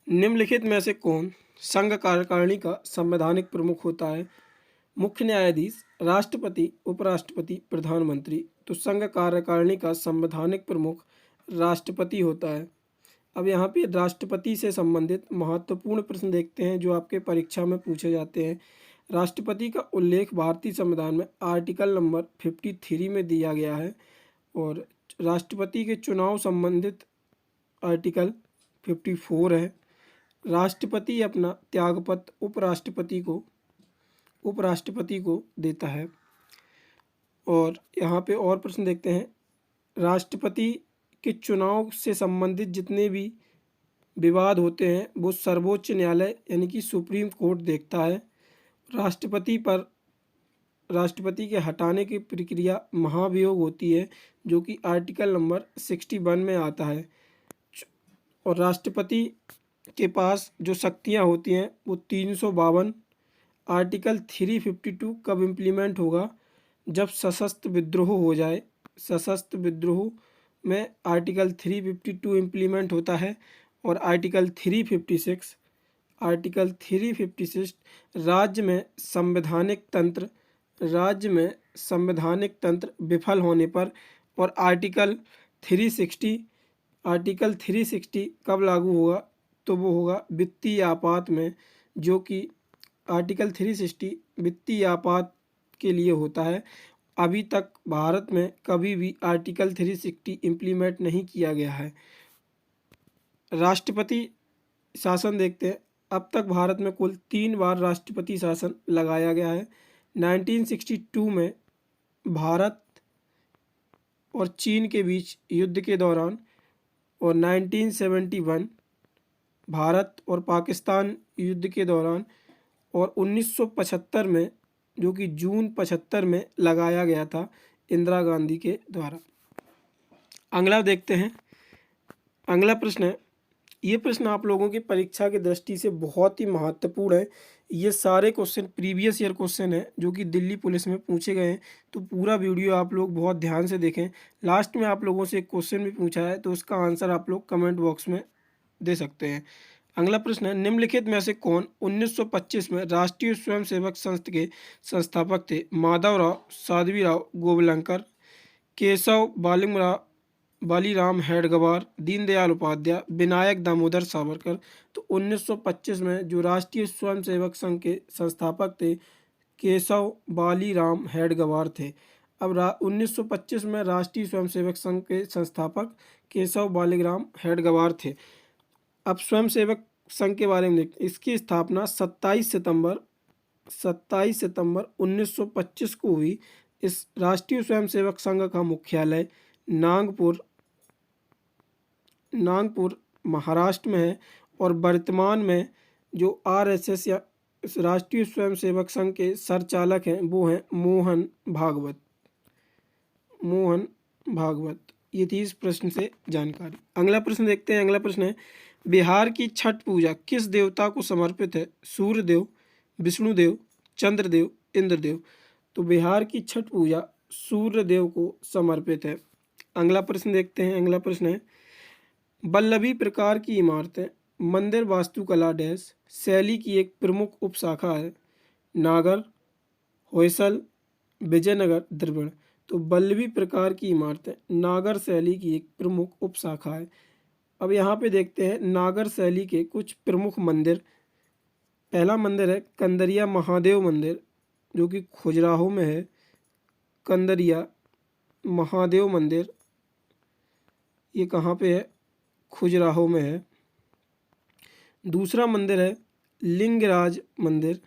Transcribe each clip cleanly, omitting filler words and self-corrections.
निम्नलिखित में से कौन संघ कार्यकारिणी का संवैधानिक प्रमुख होता है? मुख्य न्यायाधीश, राष्ट्रपति, उपराष्ट्रपति, प्रधानमंत्री। तो संघ कार्यकारिणी का संवैधानिक प्रमुख राष्ट्रपति होता है। अब यहाँ पे राष्ट्रपति से संबंधित महत्वपूर्ण प्रश्न देखते हैं जो आपके परीक्षा में पूछे जाते हैं। राष्ट्रपति का उल्लेख भारतीय संविधान में आर्टिकल नंबर 53 में दिया गया है और राष्ट्रपति के चुनाव संबंधित आर्टिकल 54 है। राष्ट्रपति अपना त्यागपत्र उपराष्ट्रपति को देता है। और यहाँ पे और प्रश्न देखते हैं। राष्ट्रपति के चुनाव से संबंधित जितने भी विवाद होते हैं वो सर्वोच्च न्यायालय यानी कि सुप्रीम कोर्ट देखता है। राष्ट्रपति के हटाने की प्रक्रिया महाभियोग होती है जो कि आर्टिकल नंबर 61 में आता है। और राष्ट्रपति के पास जो शक्तियां होती हैं वो 352। आर्टिकल 352 कब इम्प्लीमेंट होगा? जब सशस्त्र विद्रोह हो जाए। सशस्त्र विद्रोह में आर्टिकल 352 इम्प्लीमेंट होता है। और आर्टिकल 356 राज्य में संवैधानिक तंत्र विफल होने पर। और आर्टिकल 360 कब लागू होगा? तो वो होगा वित्तीय आपात में, जो कि आर्टिकल 360 वित्तीय आपात के लिए होता है। अभी तक भारत में कभी भी आर्टिकल 360 इम्प्लीमेंट नहीं किया गया है। राष्ट्रपति शासन देखते हैं। अब तक भारत में कुल 3 बार राष्ट्रपति शासन लगाया गया है। 1962 में भारत और चीन के बीच युद्ध के दौरान और 1971 भारत और पाकिस्तान युद्ध के दौरान और 1975 में जो कि जून 75 में लगाया गया था इंदिरा गांधी के द्वारा। अगला देखते हैं। अगला प्रश्न है, ये प्रश्न आप लोगों की परीक्षा की दृष्टि से बहुत ही महत्वपूर्ण है। ये सारे क्वेश्चन प्रीवियस ईयर क्वेश्चन है जो कि दिल्ली पुलिस में पूछे गए हैं। तो पूरा वीडियो आप लोग बहुत ध्यान से देखें। लास्ट में आप लोगों से एक क्वेश्चन भी पूछा है तो उसका आंसर आप लोग कमेंट बॉक्स में दे सकते हैं। अगला प्रश्न है, निम्नलिखित में से कौन 1925 में राष्ट्रीय स्वयंसेवक संघ के संस्थापक थे? माधवराव, साध्वीराव गोवलंकर, केशव बालीराम हेडगेवार, दीनदयाल उपाध्याय, विनायक दामोदर सावरकर। तो 1925 में जो राष्ट्रीय स्वयंसेवक संघ के संस्थापक थे केशव बालीराम हेडगेवार थे। अब 1925 में राष्ट्रीय स्वयंसेवक संघ के संस्थापक केशव बालीराम हेडगेवार थे। अब स्वयंसेवक संघ के बारे में देखते हैं। इसकी स्थापना 27 सितंबर 1925 को हुई। इस राष्ट्रीय स्वयंसेवक संघ का मुख्यालय नागपुर महाराष्ट्र में है। और वर्तमान में जो RSS या राष्ट्रीय स्वयंसेवक संघ के संचालक हैं वो हैं मोहन भागवत। ये थी इस प्रश्न से जानकारी। अगला प्रश्न देखते हैं। अगला प्रश्न है, बिहार की छठ पूजा किस देवता को समर्पित है? सूर्यदेव, विष्णुदेव, चंद्रदेव, इंद्रदेव। तो बिहार की छठ पूजा सूर्यदेव को समर्पित है। अगला प्रश्न देखते हैं। अगला प्रश्न है, वल्लभी प्रकार की इमारतें मंदिर वास्तुकला डैश शैली की एक प्रमुख उपशाखा है? नागर, होयसल, विजयनगर, द्रविड़। तो वल्लभी प्रकार की इमारतें नागर शैली की एक प्रमुख उपशाखा है। अब यहाँ पे देखते हैं नागर शैली के कुछ प्रमुख मंदिर। पहला मंदिर है कंदरिया महादेव मंदिर जो कि खजुराहो में है। कंदरिया महादेव मंदिर ये कहाँ पे है? खजुराहो में है। दूसरा मंदिर है लिंगराज मंदिर,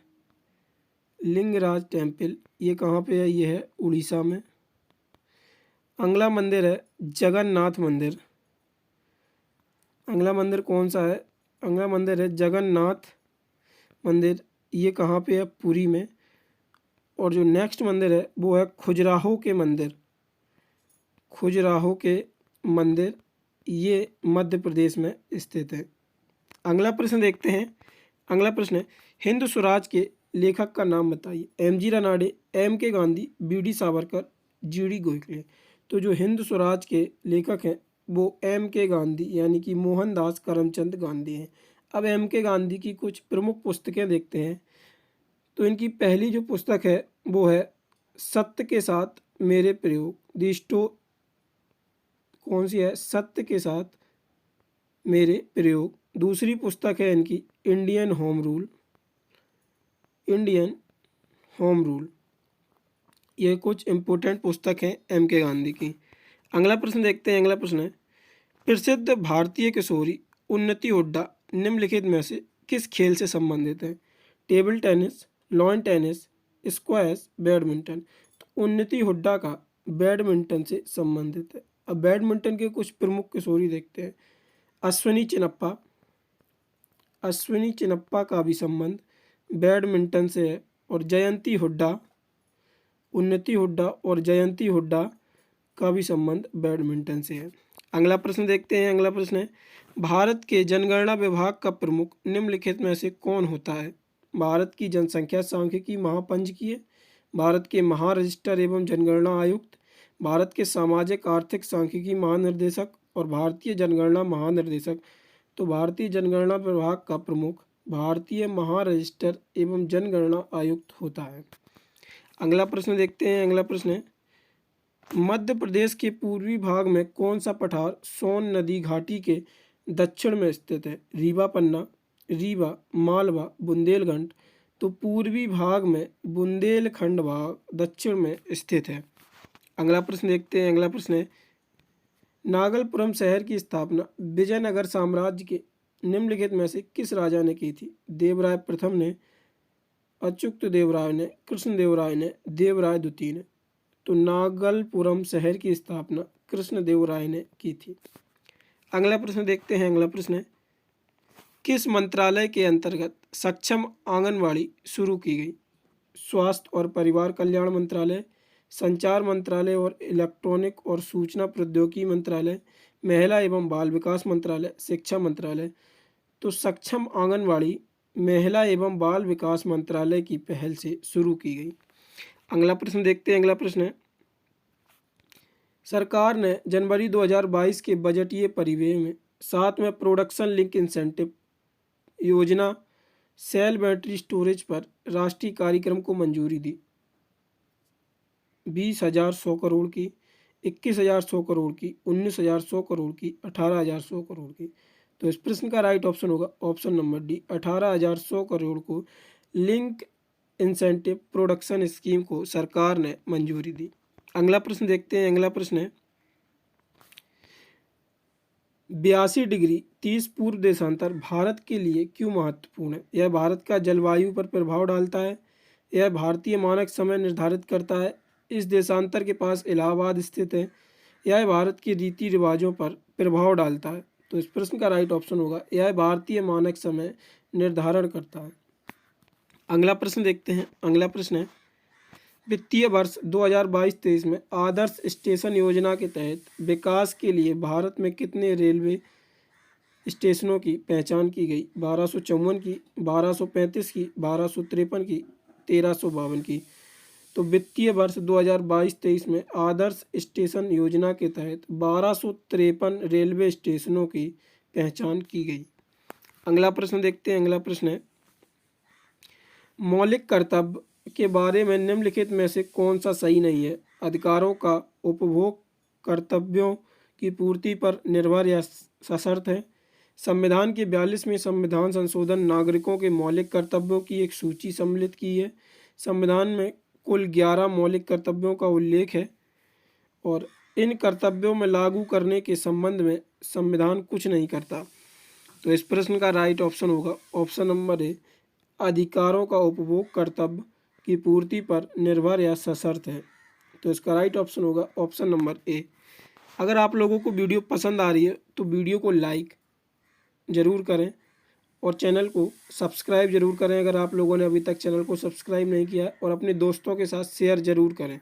लिंगराज टेम्पल। ये कहाँ पे है? ये है उड़ीसा में। अगला मंदिर है जगन्नाथ मंदिर। अगला मंदिर कौन सा है? अगला मंदिर है जगन्नाथ मंदिर। ये कहाँ पे है? पुरी में। और जो नेक्स्ट मंदिर है वो है खजुराहो के मंदिर। ये मध्य प्रदेश में स्थित है। अगला प्रश्न देखते हैं। अगला प्रश्न है, हिंद स्वराज के लेखक का नाम बताइए। MG Ranade, MK Gandhi, BD Savarkar, GD Gokhale. तो जो हिंद स्वराज के लेखक हैं वो MK गांधी यानी कि मोहनदास करमचंद गांधी हैं। अब एम के गांधी की कुछ प्रमुख पुस्तकें देखते हैं। तो इनकी पहली जो पुस्तक है वो है सत्य के साथ मेरे प्रयोग। कौन सी है? सत्य के साथ मेरे प्रयोग। दूसरी पुस्तक है इनकी Indian home rule. Indian home rule. ये कुछ इम्पोर्टेंट पुस्तक हैं एम के गांधी की। अगला प्रश्न देखते हैं। अगला प्रश्न है प्रसिद्ध भारतीय किशोरी उन्नति हुड्डा निम्नलिखित में से किस खेल से संबंधित है? Table tennis, lawn tennis, squash, badminton. तो उन्नति हुड्डा का बैडमिंटन से संबंधित है। अब बैडमिंटन के कुछ प्रमुख किशोरी देखते हैं। अश्विनी चिनप्पा। अश्विनी चिनप्पा का भी संबंध बैडमिंटन से है। और जयंती हुड्डा, उन्नति हुड्डा और जयंती हुड्डा का भी संबंध बैडमिंटन से है। अगला प्रश्न देखते हैं। अगला प्रश्न है भारत के जनगणना विभाग का प्रमुख निम्नलिखित में से कौन होता है? भारत की जनसंख्या सांख्यिकी महापंजीयक, भारत के महारजिस्टर एवं जनगणना आयुक्त, भारत के सामाजिक आर्थिक सांख्यिकी महानिर्देशक और भारतीय जनगणना महानिर्देशक। तो भारतीय जनगणना विभाग का प्रमुख भारतीय महारजिस्टर एवं जनगणना आयुक्त होता है। अगला प्रश्न देखते हैं। अगला प्रश्न है मध्य प्रदेश के पूर्वी भाग में कौन सा पठार सोन नदी घाटी के दक्षिण में स्थित है? रीवा पन्ना, रीवा, मालवा, बुंदेलखंड। तो पूर्वी भाग में बुंदेलखंड भाग दक्षिण में स्थित है। अगला प्रश्न देखते हैं। अगला प्रश्न है नागलपुरम शहर की स्थापना विजयनगर साम्राज्य के निम्नलिखित में से किस राजा ने की थी? देवराय प्रथम ने, अच्युत देवराय ने, कृष्णदेवराय ने, देवराय द्वितीय ने। तो नागलपुरम शहर की स्थापना कृष्णदेवराय ने की थी। अगला प्रश्न देखते हैं। अगला प्रश्न है किस मंत्रालय के अंतर्गत सक्षम आंगनवाड़ी शुरू की गई? स्वास्थ्य और परिवार कल्याण मंत्रालय, संचार मंत्रालय और इलेक्ट्रॉनिक और सूचना प्रौद्योगिकी मंत्रालय, महिला एवं बाल विकास मंत्रालय, शिक्षा मंत्रालय। तो सक्षम आंगनवाड़ी महिला एवं बाल विकास मंत्रालय की पहल से शुरू की गई। अगला प्रश्न देखते हैं। अगला प्रश्न है सरकार ने जनवरी 2022 के बजटीय परिव्यय में 7वें प्रोडक्शन लिंक इंसेंटिव योजना सेल बैटरी स्टोरेज पर राष्ट्रीय कार्यक्रम को मंजूरी दी। 20,100 करोड़ की, 21,100 करोड़ की, 19,100 करोड़ की, 18,100 करोड़ की। तो इस प्रश्न का राइट ऑप्शन होगा ऑप्शन नंबर डी, 18,100 करोड़ को लिंक इंसेंटिव प्रोडक्शन स्कीम को सरकार ने मंजूरी दी। अगला प्रश्न देखते हैं। अगला प्रश्न है 82 डिग्री 30 पूर्व देशांतर भारत के लिए क्यों महत्वपूर्ण है? यह भारत का जलवायु पर प्रभाव डालता है, यह भारतीय मानक समय निर्धारित करता है, इस देशांतर के पास इलाहाबाद स्थित है, यह भारत के रीति रिवाजों पर प्रभाव डालता है। तो इस प्रश्न का राइट ऑप्शन होगा यह भारतीय मानक समय निर्धारण करता है। अगला प्रश्न देखते हैं। अगला प्रश्न है वित्तीय वर्ष 2022-23 में आदर्श स्टेशन योजना के तहत विकास के लिए भारत में कितने रेलवे स्टेशनों की पहचान की गई? 1254 की, 1235 की, 1253 की, 1352 की। तो वित्तीय वर्ष 2022-23 में आदर्श स्टेशन योजना के तहत 1253 रेलवे स्टेशनों की पहचान की गई। अगला प्रश्न देखते हैं। अगला प्रश्न है मौलिक कर्तव्य के बारे में निम्नलिखित में से कौन सा सही नहीं है? अधिकारों का उपभोग कर्तव्यों की पूर्ति पर निर्भर या सशर्त है। संविधान के 42वें संविधान संशोधन नागरिकों के मौलिक कर्तव्यों की एक सूची सम्मिलित की है। संविधान में कुल 11 मौलिक कर्तव्यों का उल्लेख है और इन कर्तव्यों में लागू करने के संबंध में संविधान कुछ नहीं करता। तो इस प्रश्न का राइट ऑप्शन होगा ऑप्शन नंबर ए, अधिकारों का उपभोग कर्तव्य की पूर्ति पर निर्भर या सशर्त है। तो इसका राइट ऑप्शन होगा ऑप्शन नंबर ए। अगर आप लोगों को वीडियो पसंद आ रही है तो वीडियो को लाइक ज़रूर करें और चैनल को सब्सक्राइब ज़रूर करें अगर आप लोगों ने अभी तक चैनल को सब्सक्राइब नहीं किया है, और अपने दोस्तों के साथ शेयर ज़रूर करें।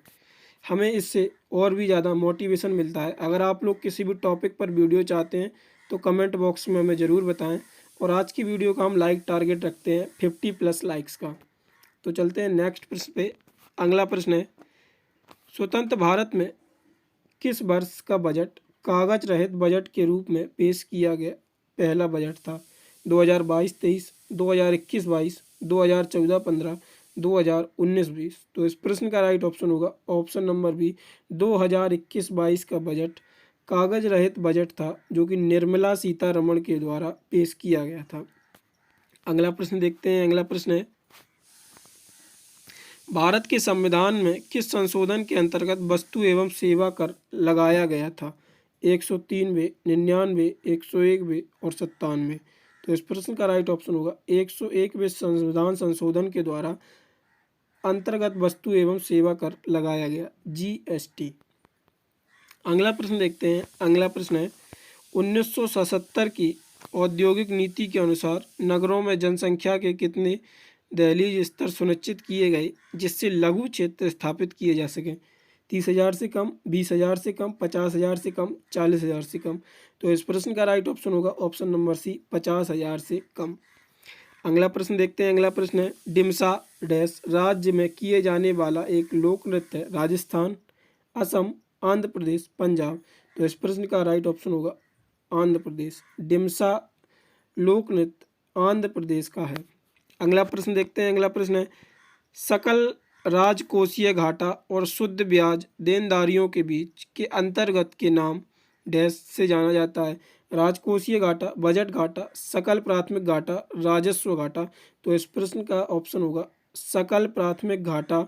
हमें इससे और भी ज़्यादा मोटिवेशन मिलता है। अगर आप लोग किसी भी टॉपिक पर वीडियो चाहते हैं तो कमेंट बॉक्स में हमें ज़रूर बताएं। और आज की वीडियो का हम लाइक टारगेट रखते हैं 50+ लाइक्स का। तो चलते हैं नेक्स्ट प्रश्न पे। अगला प्रश्न है स्वतंत्र भारत में किस वर्ष का बजट कागज रहित बजट के रूप में पेश किया गया पहला बजट था? 2022-23, 2021-22, 2014-15, 2019-20। तो इस प्रश्न का राइट ऑप्शन होगा ऑप्शन नंबर बी, 2021-22 का बजट कागज रहित बजट था, जो कि निर्मला सीतारमण के द्वारा पेश किया गया था। अगला प्रश्न देखते हैं। अगला प्रश्न है, भारत के संविधान में किस संशोधन के अंतर्गत वस्तु एवं सेवा कर लगाया गया था? 103वें, 99वें, 101वें और 97वें। तो इस प्रश्न का राइट ऑप्शन होगा 101वें संविधान संशोधन के द्वारा अंतर्गत वस्तु एवं सेवा कर लगाया गया, जीएसटी। अगला प्रश्न देखते हैं। अगला प्रश्न है, 1977 की औद्योगिक नीति के अनुसार नगरों में जनसंख्या के कितने दहलीज स्तर सुनिश्चित किए गए जिससे लघु क्षेत्र स्थापित किए जा सकें? 30,000 से कम, 20,000 से कम, 50,000 से कम, 40,000 से कम। तो इस प्रश्न का राइट ऑप्शन होगा ऑप्शन नंबर सी, 50,000 से कम। अगला प्रश्न देखते हैं। अगला प्रश्न है, डिमसा डैश राज्य में किए जाने वाला एक लोक नृत्य है? राजस्थान, असम, आंध्र प्रदेश, पंजाब। तो इस प्रश्न का राइट ऑप्शन होगा आंध्र प्रदेश। डिमसा लोक नृत्य आंध्र प्रदेश का है। अगला प्रश्न देखते हैं। अगला प्रश्न है, सकल राजकोषीय घाटा और शुद्ध ब्याज देनदारियों के बीच के अंतर्गत के नाम डैश से जाना जाता है? राजकोषीय घाटा, बजट घाटा, सकल प्राथमिक घाटा, राजस्व घाटा। तो इस प्रश्न का ऑप्शन होगा सकल प्राथमिक घाटा,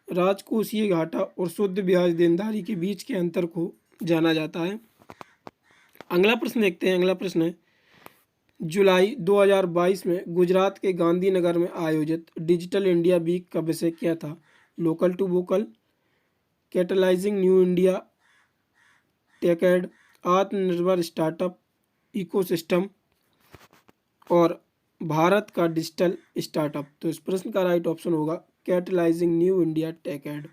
राजकोषीय घाटा और शुद्ध ब्याज देनदारी के बीच के अंतर को जाना जाता है। अगला प्रश्न देखते हैं। अगला प्रश्न है, जुलाई 2022 में गुजरात के गांधीनगर में आयोजित डिजिटल इंडिया वीक का विषय क्या था? Local to vocal, catalysing new India techade, आत्मनिर्भर स्टार्टअप इकोसिस्टम और भारत का डिजिटल स्टार्टअप। तो इस प्रश्न का राइट ऑप्शन होगा कैटलाइजिंग न्यू इंडिया टेकेड।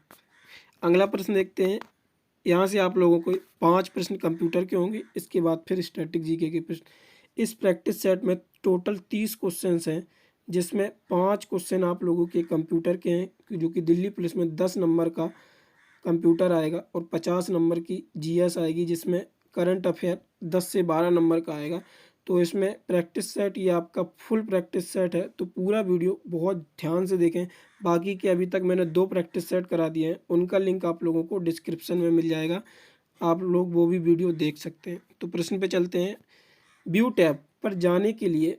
अगला प्रश्न देखते हैं। यहाँ से आप लोगों को 5 प्रश्न कंप्यूटर के होंगे, इसके बाद फिर स्टैटिक जीके के प्रश्न। इस प्रैक्टिस सेट में टोटल 30 क्वेश्चंस हैं, जिसमें 5 क्वेश्चन आप लोगों के कंप्यूटर के हैं, जो कि दिल्ली पुलिस में 10 नंबर का कंप्यूटर आएगा और 50 नंबर की जीएस आएगी, जिसमें करंट अफेयर 10 से 12 नंबर का आएगा। तो इसमें प्रैक्टिस सेट ये आपका फुल प्रैक्टिस सेट है, तो पूरा वीडियो बहुत ध्यान से देखें। बाकी के अभी तक मैंने 2 प्रैक्टिस सेट करा दिए हैं, उनका लिंक आप लोगों को डिस्क्रिप्शन में मिल जाएगा, आप लोग वो भी वीडियो देख सकते हैं। तो प्रश्न पे चलते हैं। व्यू टैब पर जाने के लिए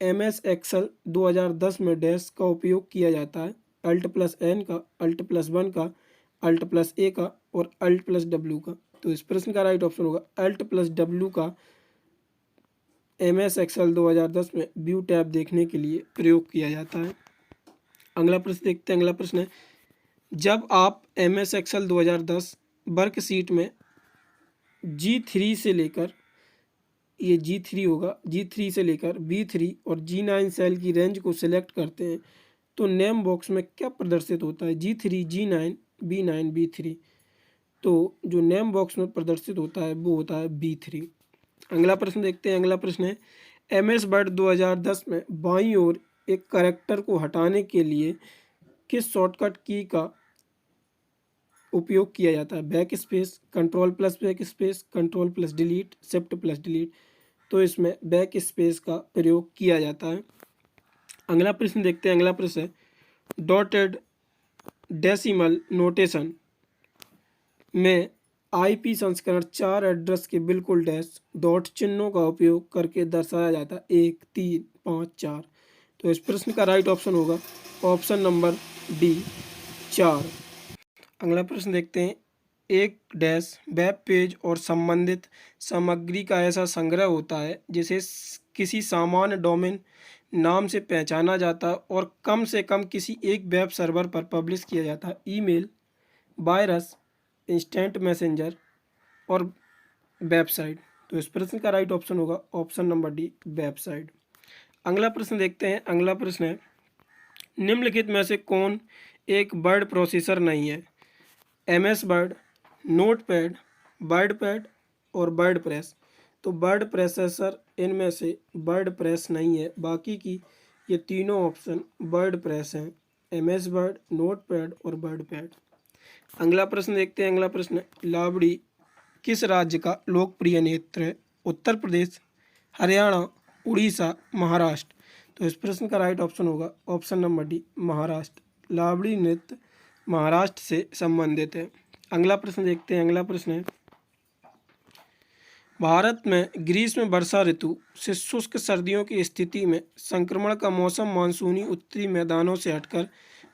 MS एक्सेल 2010 में डैश का उपयोग किया जाता है? Alt+N का, Alt+1 का, Alt+A का और Alt+W का। तो इस प्रश्न का राइट ऑप्शन होगा Alt+W का MS एक्सेल 2010 में व्यू टैब देखने के लिए प्रयोग किया जाता है। अगला प्रश्न देखते हैं। अगला प्रश्न है, जब आप MS एक्सेल 2010 वर्कशीट में G3 से लेकर, ये G3 होगा, G3 से लेकर B3 और G9 सेल की रेंज को सिलेक्ट करते हैं तो नेम बॉक्स में क्या प्रदर्शित होता है? G3, G9, B9, B3। तो जो नेम बॉक्स में प्रदर्शित होता है वो होता है B3। अगला प्रश्न देखते हैं। अगला प्रश्न है, MS वर्ड 2010 में बाईं ओर एक कैरेक्टर को हटाने के लिए किस शॉर्टकट की का उपयोग किया जाता है? Back space, control back space, control delete, shift delete. तो इसमें बैक स्पेस का प्रयोग किया जाता है। अगला प्रश्न देखते हैं। अगला प्रश्न है, डॉटेड डेसिमल नोटेशन में IP संस्करण 4 एड्रेस के बिल्कुल डैश डॉट चिन्हों का उपयोग करके दर्शाया जाता है? 1, 3, 5, 4। तो इस प्रश्न का राइट ऑप्शन होगा ऑप्शन नंबर डी, 4। अगला प्रश्न देखते हैं। एक डैश वेब पेज और संबंधित सामग्री का ऐसा संग्रह होता है जिसे किसी सामान्य डोमेन नाम से पहचाना जाता है और कम से कम किसी एक वेब सर्वर पर पब्लिश किया जाता है? ईमेल, वायरस, इंस्टेंट मैसेंजर और वेबसाइट। तो इस प्रश्न का राइट ऑप्शन होगा ऑप्शन नंबर डी, वेबसाइट। अगला प्रश्न देखते हैं। अगला प्रश्न है, निम्नलिखित में से कौन एक वर्ड प्रोसेसर नहीं है? MS वर्ड, नोटपैड, वर्डपैड और वर्डप्रेस। तो वर्ड प्रोसेसर इनमें से वर्डप्रेस नहीं है, बाकी की ये तीनों ऑप्शन वर्डप्रेस हैं, MS वर्ड, नोटपैड और वर्डपैड। अगला प्रश्न देखते हैं। अगला प्रश्न, लावड़ी किस राज्य का लोकप्रिय नृत्य है? उत्तर प्रदेश, हरियाणा, उड़ीसा, महाराष्ट्र। तो इस प्रश्न का राइट ऑप्शन होगा ऑप्शन नंबर डी, महाराष्ट्र। लावड़ी नृत्य महाराष्ट्र से संबंधित है। अगला प्रश्न देखते हैं। अगला प्रश्न है, भारत में ग्रीष्म वर्षा ऋतु से शुष्क सर्दियों की स्थिति में संक्रमण का मौसम मानसूनी उत्तरी मैदानों से हटकर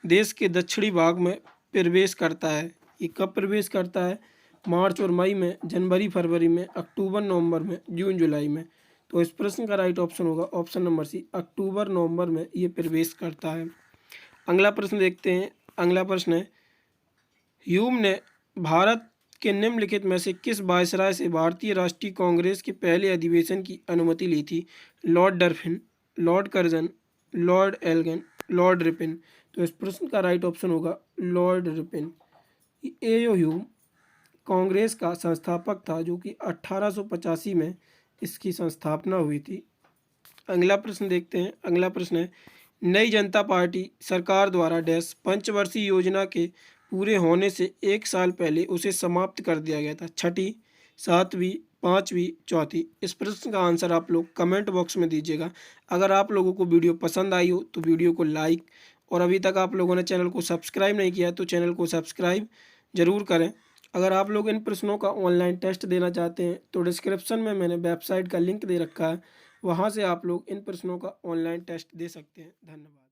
देश के दक्षिणी भाग में प्रवेश करता है। ये कब प्रवेश करता है? मार्च और मई में, जनवरी फरवरी में, अक्टूबर नवंबर में, जून जुलाई में। तो इस प्रश्न का राइट ऑप्शन होगा ऑप्शन नंबर सी, अक्टूबर नवंबर में ये प्रवेश करता है। अगला प्रश्न देखते हैं। अगला प्रश्न है, ह्यूम ने भारत के निम्नलिखित में से किस वायसराय से भारतीय राष्ट्रीय कांग्रेस के पहले अधिवेशन की अनुमति ली थी? Lord Dufferin, Lord Curzon, Lord Elgin, Lord Ripon. तो इस प्रश्न का राइट ऑप्शन होगा Lord Ripon. A O Hume Congress का संस्थापक था, जो कि 1885 में इसकी संस्थापना हुई थी। अगला प्रश्न देखते हैं। अगला प्रश्न है, नई जनता पार्टी सरकार द्वारा डैश पंचवर्षीय योजना के पूरे होने से 1 साल पहले उसे समाप्त कर दिया गया था। छठी, सातवीं, पाँचवीं, चौथी। इस प्रश्न का आंसर आप लोग कमेंट बॉक्स में दीजिएगा। अगर आप लोगों को वीडियो पसंद आई हो तो वीडियो को लाइक, और अभी तक आप लोगों ने चैनल को सब्सक्राइब नहीं किया है तो चैनल को सब्सक्राइब जरूर करें। अगर आप लोग इन प्रश्नों का ऑनलाइन टेस्ट देना चाहते हैं तो डिस्क्रिप्शन में मैंने वेबसाइट का लिंक दे रखा है, वहाँ से आप लोग इन प्रश्नों का ऑनलाइन टेस्ट दे सकते हैं। धन्यवाद।